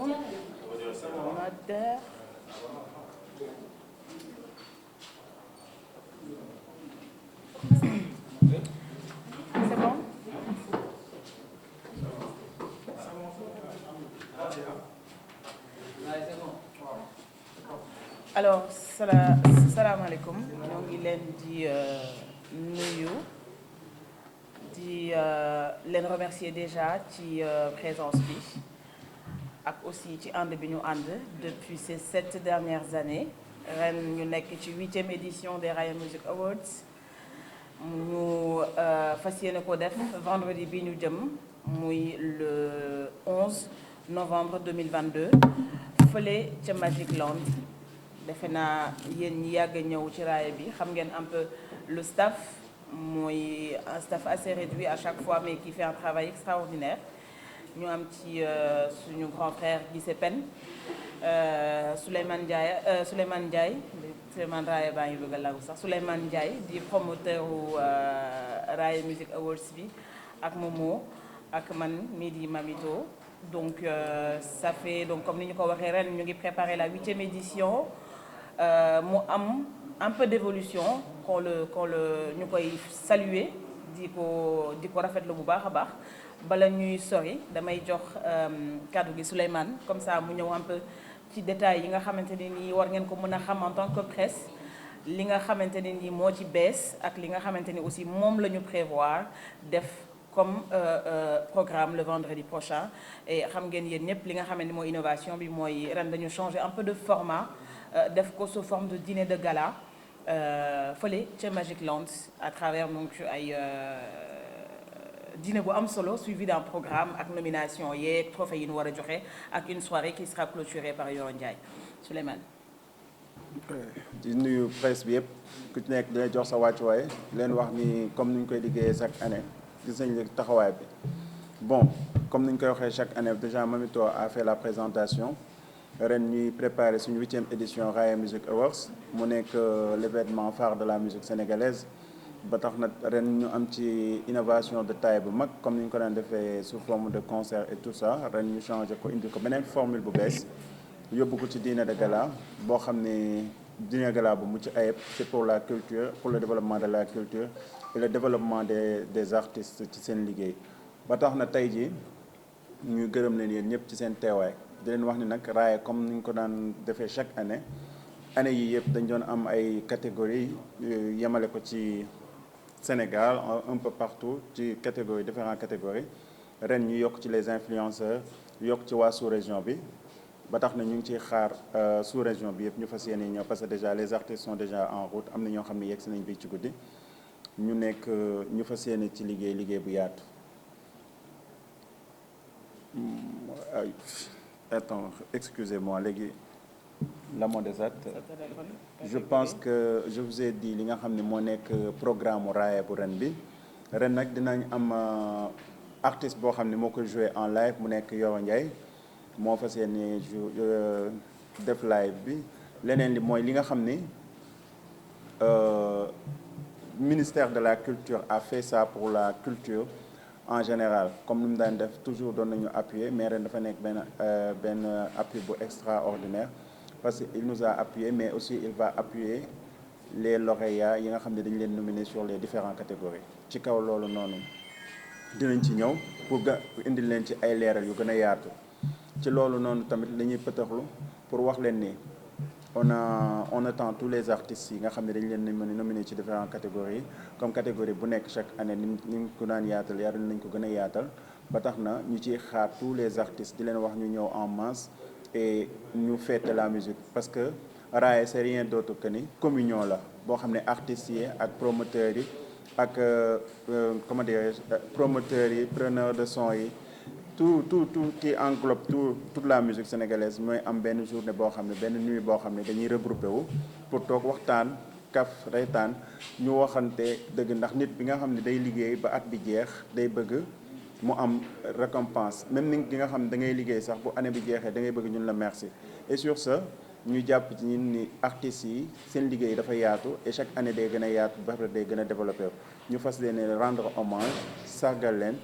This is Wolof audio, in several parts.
tourne. Moteur. C'est bon? Alors salaamaaleykum ñoo ngi leen di nuyu di leen remercier déjà ci présence bi ak aussi ci ànd bi ñu ànd depuis ces 7 dernières années ren ñu nekk ci 8e édition des Raaya Music Awards ñu fas yéene ko def vendredi bi ñu jëm muy le 11 novembre 2022 fële ca Magic Land. defe naa yéen ñi yàgg a ñëw ci raaya bi xam ngeen un peu le staff mooy un staff assez réduit à chaque fois mais qui fait un travail extraordinaire ñu am ci suñu grand frère Guissé Pen Souleymane Ndiaye raaya baa ngi bëgg a lagu sax Souleymane Ndiaye di promoteur u Raaya Music Awards bi ak Momo ak man mii di Mamito donc ça fait donc comme ni ñu ko waxee ren ñu ngi préparer la 8e édition mu am un peu d'évolution qu'on ñu koy saluer di ko rafetlu bu baax a baax bala ñuy sori damay jox kàddu gi Souleymane comme ça mu ñëw un peu ci détails yi nga xamante ne nii war ngeen ko mën a xam en tant que presse li nga xamante ne nii moo ci bees ak li nga xamante ni aussi moom la ñu prévoir def comme programme le vendredi prochain et xam ngeen yéen ñëpp li nga xamante ni mooy innovation bi mooy ren dañu changer un peu de format def ko sous forme de dîner de gala fële ca Magic Land à travers donc ay dîner bu am solo suivi d'un programme ak nomination yeeg trophée yi ñu war a joxe ak une soirée qui sera clôturée par Yoro Ndiaye Souleymane. di nuyu presse bi yëpp ku ci nekk dina jox sa wàccuwaay leen wax ni comme ni ñu koy liggéeyee chaque année gis nañu taxawaay bi bon comme ni ñu koy waxee chaque année déjà Mamito a fait la présentation ren ñuy préparé suñu 8e édition Raaya Music Awards mu nekk l'événement phare de la musique sénégalaise ba tax na ren ñu am ci innovation de taille bu mag comme ni ñu ko daan defee sous forme de concert et tout ça ren ñu changé ko indi ko beneen formule bu bees yóbbu ko ci dîner de gala boo xam ne dîner de gala bu mucc ayib c'est pour la culture pour le développement de la culture et le développement des artistes ci seen liggéey ba tax na tey jii ñu gërëm leen yéen ñëpp ci seen teewaay di leen wax ni nag Raaya comme ni ñu ko daan defee chaque année yi yëpp dañ doon am ay catégories yemale ko ci Sénégal un peu partout ci différentes catégories ren ñu yokk ci les influenceurs yokk ci waa sous-région bi ba tax na ñu ngi ciy xaar sous-région bi yëpp ñu fas yéene ñëw parce que déjà les artistes sont déjà en route am na ñoo xam ne yegg si nañ bi ci guddi ñu nekk ñu fas yéene ci liggéey bu yaatu. Attends, excusez-moi léegi la moo desat je pense que je vous ai dit li nga xam ne moo nekk programme u Raaya bu ren bi ren nag dinañ am artiste boo xam ne moo ko joué en live mu nekk Yoro Ndiaye moo fas yéene def live bi leneen li mooy li nga xam ni ministère de la culture a fait ça pour la culture en général comme ni mu daan def toujours doon nañu appuyer mais ren dafa nekk benn appui bu extraordinaire parce que il nous a appuyé mais aussi il va appuyer les lauréats yi nga xam ne dañu leen nominer sur les différentes catégories ci kaw loolu noonu dinañ ci ñëw pour indil leen ci ay leeral yu gën a yaatu ci loolu noonu tamit la ñuy pëtaxlu pour wax leen ni on attend tous les artistes yi nga xam ne dañu leen mën a nominer ci différentes catégories comme catégorie bu nekk chaque année ni ñu ko daan yaatal nañ ko gën a yaatal ba tax na ñu ciy xaar tous les artistes di leen wax ñu ñëw en masse et ñu fêter la musique parce que Raaya c'est rien d'autre que ni communion la boo xam ne artistes yi ak promoteurs yi ak comment dirais-je promoteurs yi preneurs de son yi tout qui englobe toute la musique sénégalaise mooy am benn journée boo xam ne benn nuit boo xam ne dañuy regroupé wu pour toog waxtaan kaf reetaan ñu waxante dëgg ndax nit bi nga xam ne day liggéey ba at bi jeex day bëgg mu am récompense même nit ki nga xam ne da ngay liggéey sax bu année bi jeexee da ngay bëgg ñun la merci et sur ce ñu jàpp ci ñun ni artistes yi seen liggéey dafa yaatu et chaque année day gën a yaatu ba pare day gën a développé ñu fas leen rendre hommage sargal leen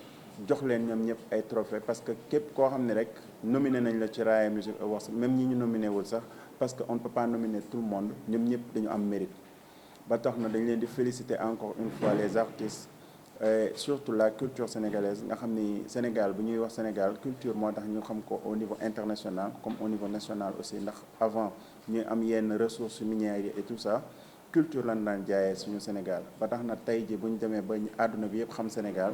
jox leen ñoom ñëpp ay trophées parce que képp koo xam ne rek nominé nañ la ci Raaya Music Awards même ñi ñu nominé wul sax parce que on ne peut pas nominer tout le monde ñoom ñëpp dañu am mérite ba tax na dañ leen di féliciter encore une fois les artistes et surtout la culture sénégalaise nga xam ni Sénégal bu ñuy wax Sénégal culture moo tax ñu xam ko au niveau international comme au niveau national aussi ndax avant ñuy am yenn ressources minières yi et tout ça culture lan daan jaayee suñu Sénégal ba tax na tey ji bu ñu demee ba àdduna bi yëpp xam Sénégal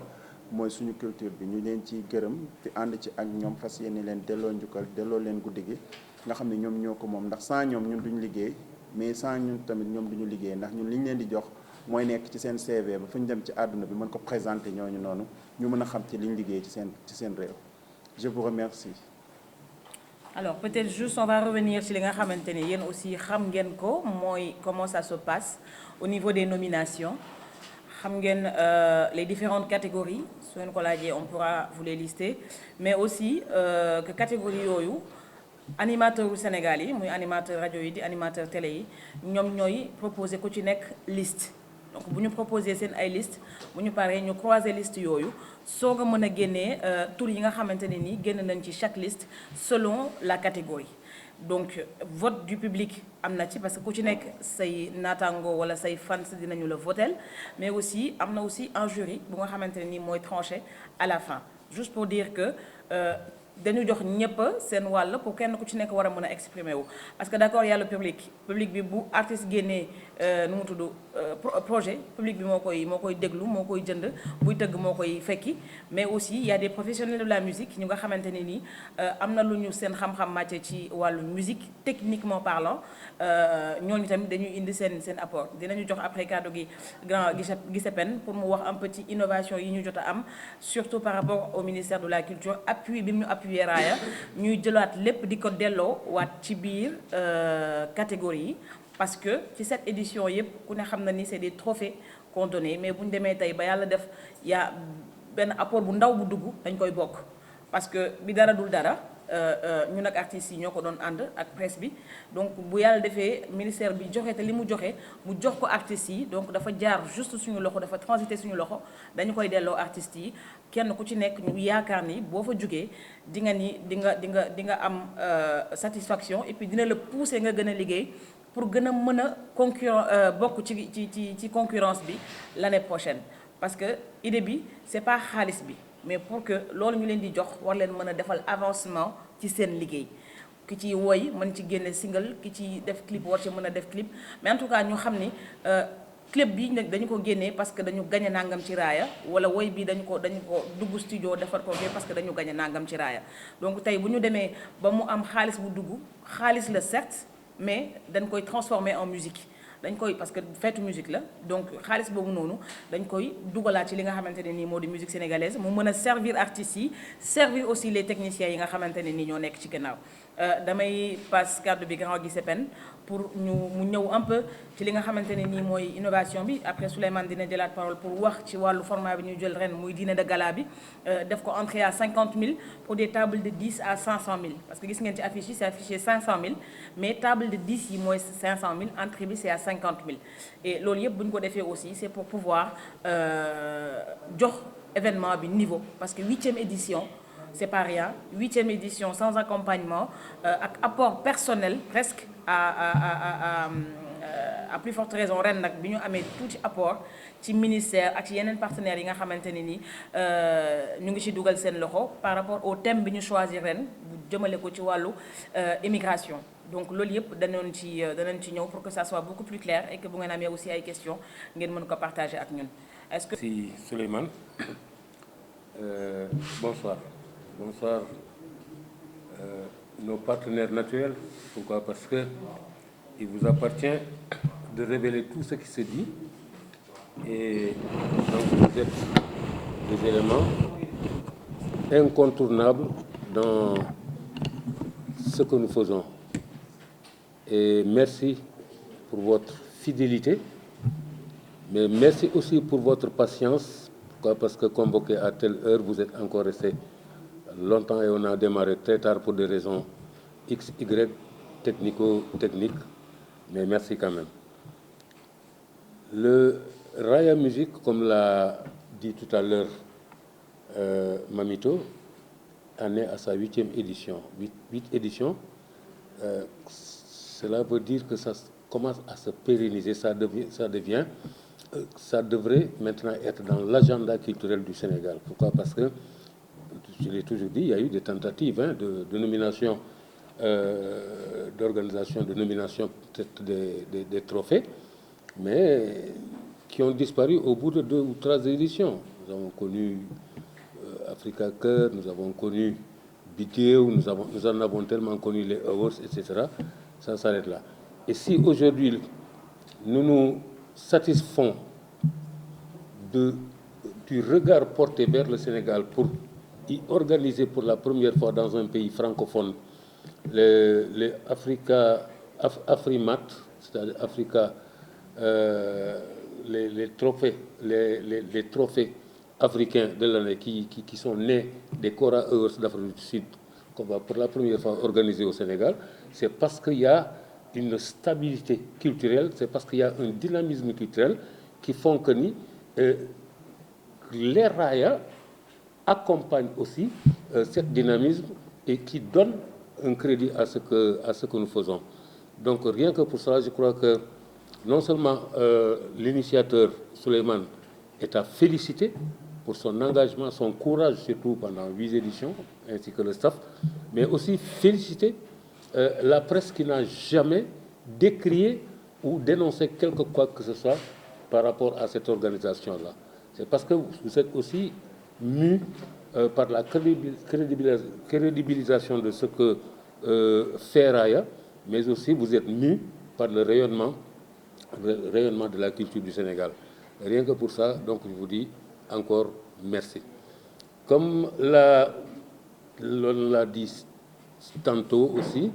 mooy suñu culture bi ñu leen ciy gërëm te ànd ci ak ñoom fas yéene leen delloo njukkal delloo leen guddi gi nga xam ne ñoom ñoo ko moom ndax sans ñoom ñun duñu liggéey mais sans ñun tamit ñoom duñu liggéey ndax ñun li ñu leen di jox mooy nekk ci seen CV ba fu ñu dem ci àdduna bi mën ko présenter ñooñu noonu ñu mën a xam ci li ñu liggéey ci seen réew. Je vous remercie. Alors peut-être juste on va revenir ci li nga xamante ni yéen aussi xam ngeen ko mooy comment ça se passe au niveau des nominations. xam ngeen les différentes catégories su ngeen ko laajee on pourra vous les lister mais aussi que catégorie yooyu animateur u Sénégal yi muy animateur rajo yi di animateur télé yi ñoom ñooy proposer ku ci nekk liste donc bu ñu proposer seen ay liste bu ñu paree ñu croiser liste yooyu soog a mën a génnee tur yi nga xamante ne nii génn nañ ci chaque liste selon la catégorie. Donc vote du public am na ci parce que ku ci nekk say naataango wala say fans dinañu la votel mais aussi am na aussi un jury bu nga xamante ne nii mooy tranché à la fin juste pour dire que dañu jox ñëpp seen wàll pour kenn ku ci nekk war a mën a exprimer wu parce que d'accord yàlla public bi bu artiste génnee nu mu tudd projet public bi moo koy déglu moo koy jënd buy tëgg moo koy fekki mais aussi il y a des professionnels de la musique ñu nga xamante ne nii am na lu ñu seen xam-xam màcce ci wàllu musique techniquement parlant ñooñu tamit dañuy indi seen apport dinañu jox après kàddu gi grand Guissé Pène pour mu wax un peu ci innovation yi ñu jot a am surtout par rapport au ministère de la culture appui bi mu appuyé Raaya ñuy jëlaat lépp di ko delloo waat ci biir catégorie yi parce que ci cette édition yëpp ku ne xam na ni c'est des trophées qu'on donné mais bu ñu demee tey ba yàlla def yaa benn apport bu ndaw bu dugg dañ koy bokk parce que bi dara dul dara ñun ak artistes yi ñoo ko doon ànd ak presse bi donc bu yàlla defee ministère bi joxe te li mu joxe mu jox ko artistes yi donc dafa jaar juste suñu loxo dafa transiter suñu loxo dañu koy delloo artistes yi kenn ku ci nekk ñu yaakaar ni boo fa jógee di nga am satisfaction et puis dina la pousser nga gën a liggéey pour gën a mën a bokk ci concurrence bi l'année prochaine parce que idée bi c'est pas xaalis bi mais pour que loolu ñu leen di jox war leen mën a defal avancement ci seen liggéey ki ci woy mën ci génne single ki ci def clip war ci mën a def clip mais en tout cas ñu xam ni clip bi nag dañu ko génnee parce que dañu gañe nangam ci Raaya wala woy bi dañu ko dugg studio defar ko parce que dañu gañe nangam ci Raaya donc tey bu ñu demee ba mu am xaalis bu dugg xaalis la certes mais dañ koy transformer en musique dañ koy parce que feetu musique la donc xaalis boobu noonu dañ koy dugalaat ci li nga xamante ne nii moo di musique sénégalaise mu mën a servir artistes yi servir aussi les techniciens yi nga xamante ne nii ñoo nekk ci gannaaw damay passe kàddu bi grand Guissé Pène pour mu ñëw un peu ci li nga xamante ne nii mooy innovation bi après Souleymane dina jëlaat parole pour wax ci wàllu format bi ñu jël ren muy dîner de gala bi def ko entrée à 50 000 pour des tables de 10 à 500 000 parce que gis ngeen ci affiche yi c'est affiché 500 000 mais table de 10 yi mooy 500 000 entrée bi c'est à 50 000 et loolu yëpp bu ñu ko defee aussi c'est pour pouvoir jox événement bi niveau parce que 8e édition c'est pas rien 8e édition sans accompagnement ak apport personnel presque à plus forte raison ren nag bi ñu amee tuuti apport ci ministère ak ci yeneen partenaires yi nga xamante ne ni ñu ngi ci dugal seen loxo par rapport au thème bi ñu choisir ren bu jëmale ko ci wàllu immigration donc loolu yëpp danañ ci ñëw pour que ça soit beaucoup plus clair et que bu ngeen amee aussi ay questions ngeen mën ko partager ak ñun est-ce que. Si Souleymane bonsoir. Bonsoir nos partenaires naturels. Pourquoi? Parce que il vous appartient de révéler tout ce qui se dit et donc vous êtes des éléments incontournables dans ce que nous faisons. Et merci pour votre fidélité, mais merci aussi pour votre patience. Pourquoi? Parce que convoqué à telle heure, vous êtes encore resté longtemps et on a démarré très tard pour des raisons X, Y, technico-techniques, mais merci quand même. Le Raaya Music, comme l'a dit tout à l'heure Mamito en est à sa 8e édition. 8 éditions, cela veut dire que ça commence à se pérenniser, ça devrait maintenant être dans l'agenda culturel du Sénégal. Pourquoi? Parce que, je l'ai toujours dit, il y a eu des tentatives de nomination, d'organisation, de nomination peut-être des trophées, mais qui ont disparu au bout de 2 ou 3 éditions. Nous avons connu Africa Cœur, nous avons connu Bidéo, nous en avons tellement connu les Awards, etc. Ça s'arrête là. Et si aujourd'hui, nous nous satisfaisons du regard porté vers le Sénégal pour y organiser pour la première fois dans un pays francophone les Afrimat, c'est-à-dire Africa, les trophées africains de l'année qui sont nés des Cora Awards d'Afrique du Sud, qu'on va pour la première fois organiser au Sénégal, c'est parce qu'il y a une stabilité culturelle, c'est parce qu'il y a un dynamisme culturel qui font que les raaya accompagnent aussi ce dynamisme et qui donnent un crédit à ce que nous faisons. Donc rien que pour cela, je crois que non seulement l'initiateur Souleymane est à féliciter pour son engagement, son courage surtout pendant 8 éditions, ainsi que le staff, mais aussi féliciter la presse qui n'a jamais décrié ou dénoncé quelque quoi que ce soit par rapport à cette organisation-là. C'est parce que vous êtes aussi mus par la crédibilisation de ce que fait Raaya, mais aussi vous êtes mus par le rayonnement de la culture du Sénégal. Rien que pour ça, donc je vous dis encore merci. Comme l'on l'a dit tantôt aussi,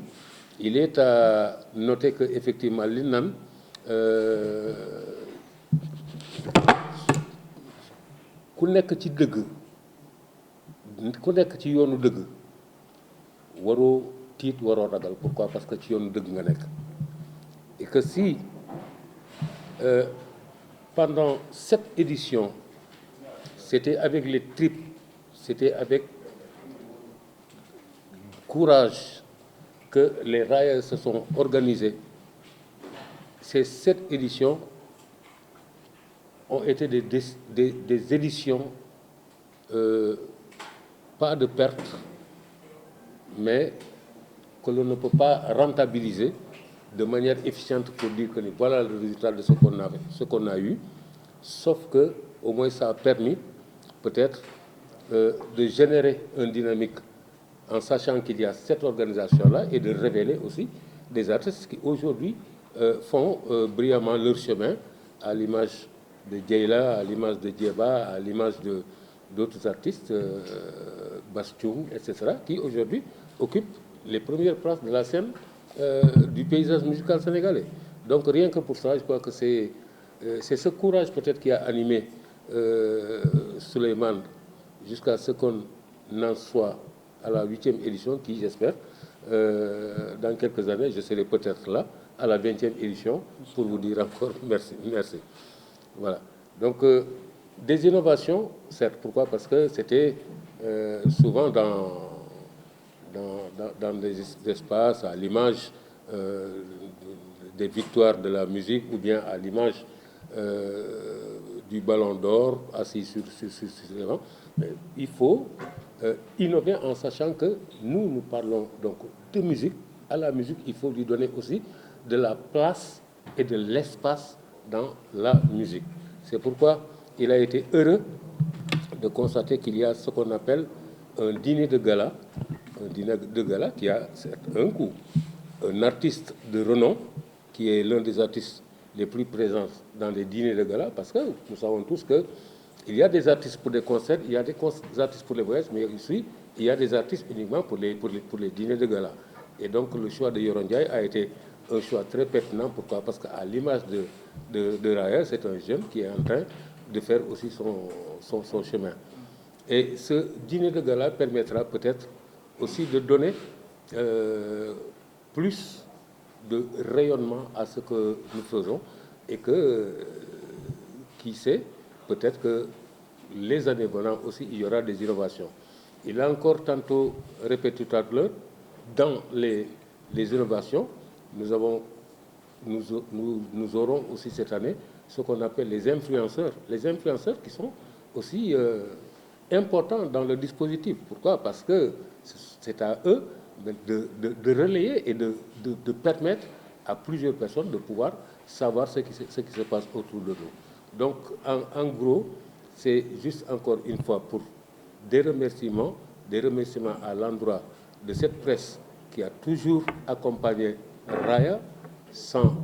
il est à noter que effectivement l'INAN ku nekk ci dëgg ku nekk ci yoonu dëgg waroo tiit waroo ragal. Pourquoi? Parce que ci yoonu dëgg nga nekk. Et que si pendant cette édition c'était avec les tripes, c'était avec courage que les raaya se sont organisés, ces 7 éditions ont été des éditions, pas de perte, mais que l'on ne peut pas rentabiliser de manière efficiente pour dire que voilà le résultat de ce qu'on a eu, sauf que au moins ça a permis peut-être de générer une dynamique en sachant qu'il y a cette organisation-là et de révéler aussi des artistes qui aujourd'hui font brillamment leur chemin, à l'image de Djeila, à l'image de Djeba, à l'image d'autres artistes, Bastoum, etc., qui aujourd'hui occupent les premières places de la scène du paysage musical sénégalais. Donc rien que pour ça, je crois que c'est ce courage peut-être qui a animé Souleymane jusqu'à ce qu'on en soit à la 8e édition, qui j'espère, dans quelques années, je serai peut-être là, à la 20e édition, pour vous dire encore merci. Voilà. Donc, des innovations, certes. Pourquoi? Parce que c'était souvent dans des espaces, à l'image des victoires de la musique, ou bien à l'image du Ballon d'Or, assis sur les bancs. Mais il faut innover en sachant que nous parlons donc de musique. À la musique, il faut lui donner aussi de la place et de l'espace dans la musique. C'est pourquoi il a été heureux de constater qu'il y a ce qu'on appelle un dîner de gala qui a un coût. Un artiste de renom, qui est l'un des artistes les plus présents dans les dîners de gala, parce que nous savons tous qu'il y a des artistes pour des concerts, il y a des artistes pour les voyages, mais aussi il y a des artistes uniquement pour les dîners de gala. Et donc le choix de Yoron Ndiaye a été un choix très pertinent. Pourquoi? Parce qu'à l'image de Raaya, c'est un jeune qui est en train de faire aussi son chemin. Et ce dîner de gala permettra peut-être aussi de donner plus de rayonnement à ce que nous faisons, et que, qui sait, peut-être que les années venant aussi, il y aura des innovations. Il a encore tantôt répété tout à l'heure, dans les innovations, nous aurons aussi cette année ce qu'on appelle les influenceurs. Les influenceurs qui sont aussi importants dans le dispositif. Pourquoi? Parce que c'est à eux de relayer et de permettre à plusieurs personnes de pouvoir savoir ce qui se passe autour de nous. Donc, en gros, c'est juste encore une fois pour des remerciements à l'endroit de cette presse qui a toujours accompagné Raya, sans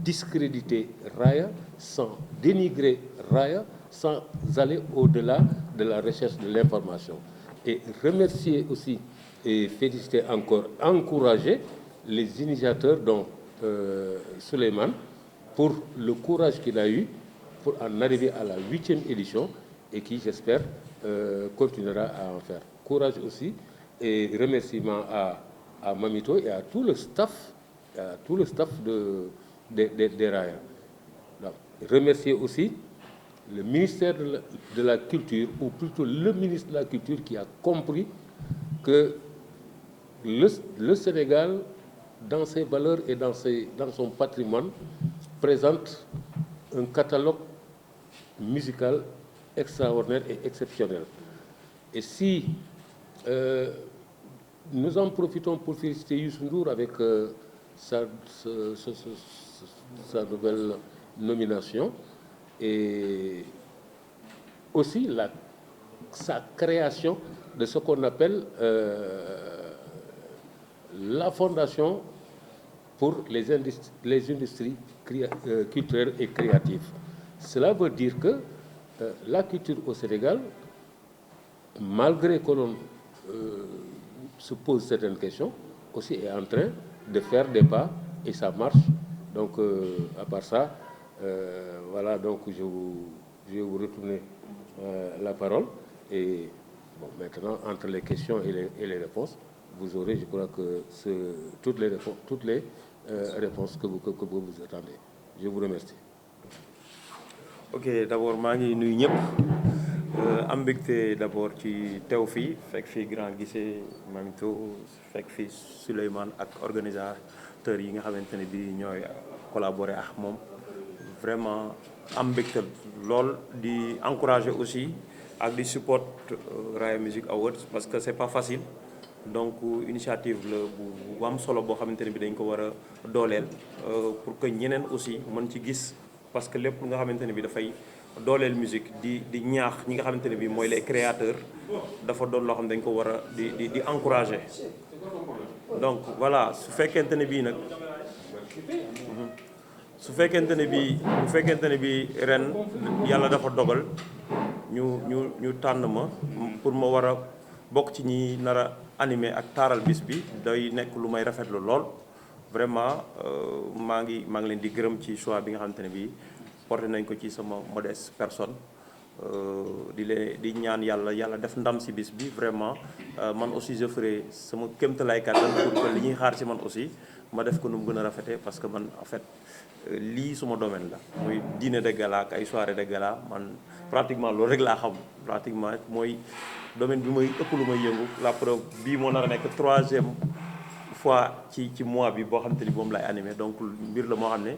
discréditer Raya, sans dénigrer Raya, sans aller au-delà de la recherche de l'information. Et remercier aussi et féliciter encore, encourager les initiateurs, dont Souleymane, pour le courage qu'il a eu pour en arriver à la 8e édition et qui, j'espère, continuera à en faire. Courage aussi et remerciements à Mamito et à tout le staff, des Raya. Donc, remercier aussi le ministère de la Culture, ou plutôt le ministre de la Culture, qui a compris que le Sénégal, dans ses valeurs et dans son patrimoine, présente un catalogue musical extraordinaire et exceptionnel. Et si nous en profitons pour féliciter Youssou Ndour avec sa nouvelle nomination, et aussi sa création de ce qu'on appelle la fondation pour les industries culturelles et créatives. Cela veut dire que la culture au Sénégal, malgré que l'on se pose certaines questions, aussi est en train de faire des pas et ça marche. Donc, à part ça, voilà, donc je vais vous retourner la parole. Et bon, maintenant, entre les questions et les réponses, vous aurez, je crois que toutes les réponses que vous attendez. Je vous remercie. Ok, d'abord maa ngi nuyu ñëpp am mbégte d'abord ci teew fii fekk fii Grand Guissé Mamito fekk fii Souleymane ak organisateurs yi nga xamante ne bi ñooy collaborer ak moom vraiment am mbégte lool di encourager aussi ak di support Raya Music Awards parce que c'est pas facile. Donc initiative la bu am solo boo xamante ne bi dañ ko war a dooleel pour que ñeneen aussi mën ci gis, parce que lépp lu nga xamante ne bi dafay dooleel musique di ñaax ñi nga xamante ne bi mooy les créateurs dafa doon loo xam dañ ko war a di encourager. Donc voilà, su fekkente ne bii nag bu fekkente ne bi ren yàlla dafa dogal ñu tànn ma pour ma war a bokk ci ñi nar a animé ak taaral bis bi, day nekk lu may rafetlu lool. Vraiment maa ngi leen di gërëm ci choix bi nga xamante ne bii porté nañ ko ci sama modeste personne, di ñaan yàlla def ndam ci bis bi. Vraiment man aussi je ferai sama kéemtalaay kàttan pour que li ñuy xaar ci man aussi ma def ko nu mu gën a rafetee, parce que man en fait lii suma domaine la, muy dîner de gala ak ay soirée de gala. Man pratiquement loolu rek laa xam, pratiquement mooy domaine bi mooy ëpp lu may yëngu. La preuve bii moo nar a nekk 3e fois ci mois bi boo xam te ni moom lay animé. Donc mbir la moo xam ne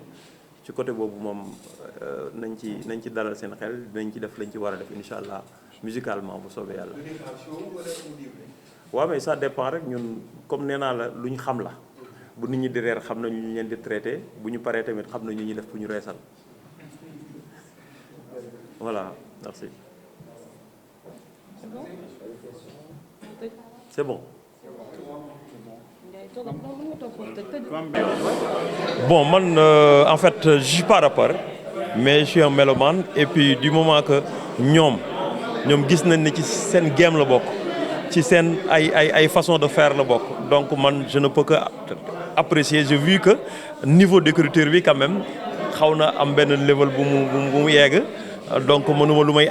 ci côté boobu moom nañ ci dalal seen xel, dinañ ci def lañ ci war a def incha allah musicalement bu soobee yàlla. waaw mais ça dépend rek, ñun comme nee naa la lu ñu xam la. Bu nit ñi di reer xam nañu ñu leen di traité, bu ñu paree tamit xam nañu ñu def pour ñu reesal. Voilà, merci. C'est bon. Bon, man, en fait, je suis pas rappeur, mais je suis un mélomane. Et puis, du moment que ñoom gis nañ ne ci seen game la bokk, ci seen ay façon de faire la bokk. Donc, man, je ne peux que apprécier. J'ai vu que niveau d'écriture bi quand même xaw na am benn level bu mu yegg. Donc mënuma lu may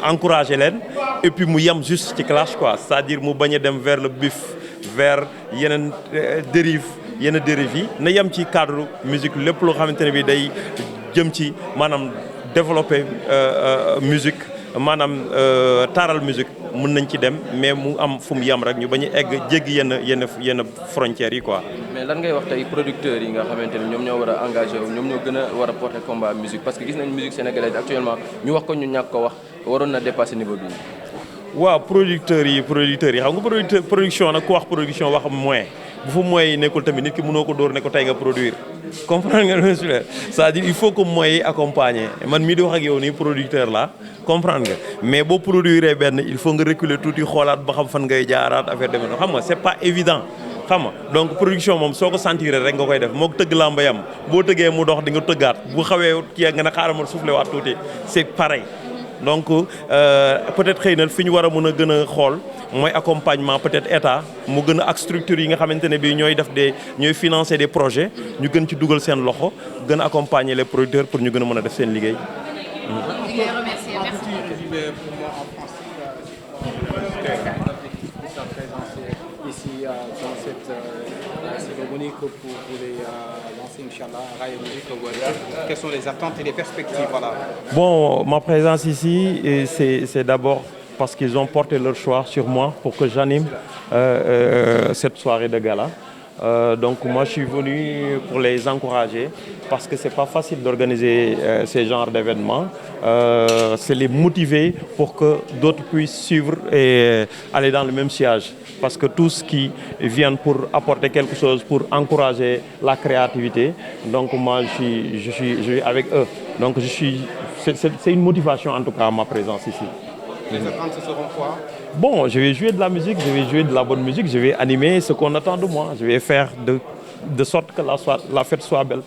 encourager leen, et puis mu yem juste ci clash quoi, c'est-à-dire mu bañ a dem vers le bif, vers yeneen dérive yi na yem ci cadre musique. Lépp loo xamante ne bi day jëm ci maanaam développer musique maanaam taaral musique mën nañ ci dem mais mu am fu mu yem rek ñu bañ a egg jéggi yenn frontières yi quoi. mais lan ngay wax tey producteurs yi nga xamante ni ñoom ñoo war a engagé wu ñoom ñoo gën a war a porter combat musique parce que gis nañ musique sénégalaise actuellement ñu wax ko ñu ñàkk ko wax waroon na dépasser niveau bi. waaw producteurs yi xam nga production nag ku wax production wax moyen bu fa moyen yi nekkul tamit nit ki mënoo ko dóor ne ko tey nga produire comprendre nga lu c'est-à-dire il faut que moyen yi accompagner man mii di wax ak yow nii producteur la comprendre nga mais boo produire benn il faut nga reculer tuuti xoolaat ba xam fan ngay jaaraat affaire demee noonu xam nga c'est pas évident xam nga donc production moom soo ko sentir rek nga koy def moo ko tëgg làmba yam boo tëggee mu dox di nga tëggaat bu xawee kii nga ne xaaral ma soufflé waat tuuti c'est pareil donc peut-être xëy na fi ñu war a mën a gën a xool mooy accompagnement peut-être état mu gën a ak structure yi nga xamante ne bii ñooy financer des projets ñu gën ci dugal seen loxo gën a accompagner les producteurs pour ñu gën a mën a def seen liggéey. Ici dans cette cérémonie que vous voulez lancer, Inch'Allah, Raaya Musique. Quelles sont les attentes et les perspectives, voilà. Bon, ma présence ici, c'est d'abord parce qu'ils ont porté leur choix sur moi pour que j'anime cette soirée de gala. Donc moi je suis venu pour les encourager parce que c'est pas facile d'organiser ces genres d'événements. C'est les motiver pour que d'autres puissent suivre et aller dans le même sillage. Parce que tous qui viennent pour apporter quelque chose, pour encourager la créativité, donc moi je suis avec eux. Donc c'est une motivation en tout cas ma présence ici. Les attentes, ce seront quoi? Bon, je vais jouer de la musique, je vais jouer de la bonne musique, je vais animer ce qu'on attend de moi. Je vais faire de sorte que la fête soit belle.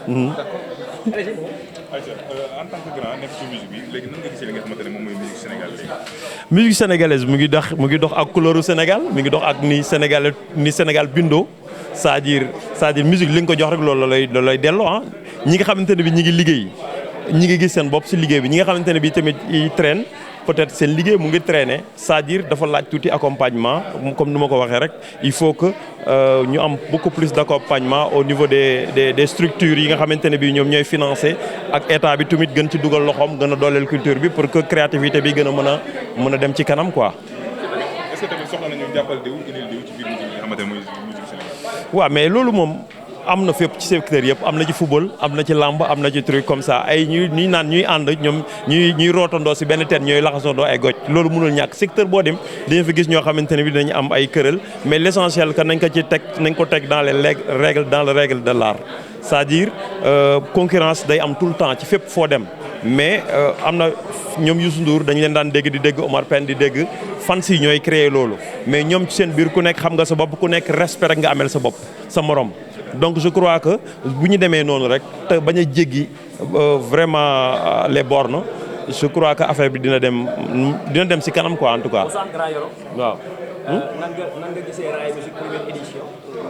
En tant que grand nekk ci musique bi léegi nan nga gisee li nga xamante ne moom mooy musique sénégalaise léegi. Musique sénégalaise mu ngi dox ak couleuru Sénégal mu ngi dox ak ni Sénégal bindoo c'est-à-dire musique li nga ko jox rek loolu lay delloo ah. ñi nga xamante ne bi ñi ngi liggéey ñi ngi gis seen bopp si liggéey bi ñi nga xamante ne bi tamit i traîne peut-être seen liggéey mu ngi traîner c'est-à-dire dafa laaj tuuti accompagnement comme ni ma ko waxee rek il faut que ñu am beaucoup plus d'accompagnement au niveau des structures yi nga xamante ne bi ñoom ñooy financer ak état bi tamit gën ci dugal loxoom gën a dooleel culture bi pour que créativité bi gën a mën a dem ci kanam quoi. Est-ce que tamit soxla nañu jàppal diw indil diw ci biir musique yi nga xamante ne mooy musique sénégalaise. waaw mais loolu moom am na fépp ci secteur yëpp am na ci football am na ci lamb am na ci truc comme ça ay ñuy naan ñuy ànd ñoom ñuy rootandoo si benn teen ñooy laxasandoo ay goj loolu mënul ñàkk secteur boo dem dañu fa gis ñoo xamante ne bi dañu am ay këral mais l'essentiel que nañ ko teg dans les règles de l'art c'est-à-dire concurrence day am tout le temps ci fépp foo dem mais am na ñoom Youssou Ndour dañu leen daan dégg di dégg Omar Pène di dégg fans yi ñooy créer loolu mais ñoom ci seen biir ku nekk xam nga sa bopp ku nekk respect rek nga amel sa bopp sa morom. Donc je crois que bu ñu demee noonu rek te bañ a jéggi vraiment les bornes je crois que affaire bi dina dem ci kanam quoi en tout cas. waaw. nan nga gisee Raaya Musique première édition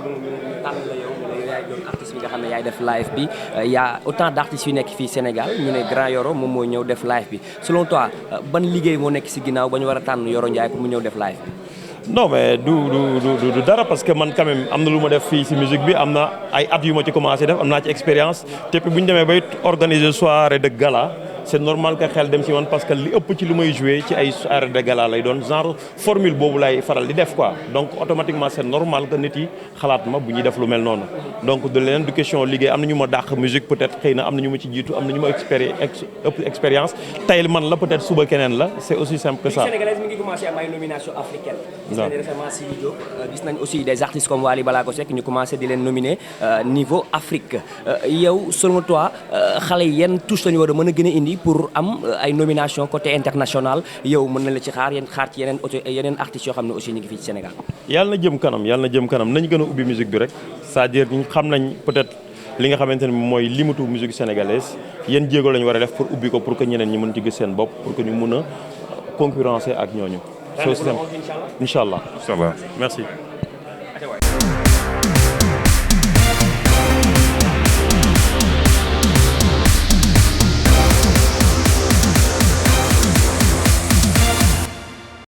ñu tànn la yow yaay doon artiste bi nga xam ne yaay def live bi y a autant d'artistes yu nekk fii Sénégal ñu ne Grand Yoro moom mooy ñëw def live bi selon toi ban liggéey moo nekk ci ginnaaw ba ñu war a tànn Yoro Ndiaye pour mu ñëw def live bi. non mais du dara parce que man quand même am na lu ma def fii ci musique bi am na ay at yu ma ci commencé def am naa ci expérience te bu ñu demee bay organiser soirée de gala c'est normal que xel dem ci man parce que li ëpp ci lu may jouer ci ay soirée de gala lay doon genre formule boobu lay faral di def quoi donc automatiquement c'est normal que nit yi xalaat ma bu ñuy def lu mel noonu donc de leneen du question liggéey am na ñu ma dàq musique peut-être xëy na am na ñu ma ci jiitu am na ñu ma ëpp expérience tey man la peut-être suba keneen la c'est aussi simple que ça. Sénégalaise mi ngi commencé am ay nomination africaine. gis nañ récemment Sidi Diop gis nañ aussi des artistes comme Wally Ballago Seck ñu commencé di leen nominer niveau Afrique yow selon toi xale yi yenn touche la ñu war a mën a gën a indi pour am ay nomination côté international yow mën na la ci xaar ci yeneen artistes yoo xam ne aussi ñu ngi fii ci Sénégal. yàlla na jëm kanam nañu gën a ubbi musique bi rek c'est-à-dire ñu xam nañ peut-être li nga xamante ne mooy limatu musique sénégalaise yéen jéego la ñu war a def pour ubbi ko pour que ñeneen ñi mën ci gis seen bopp pour que ñu mën a concurrencer ak ñooñu. Inch'Allah. Ça va. Merci.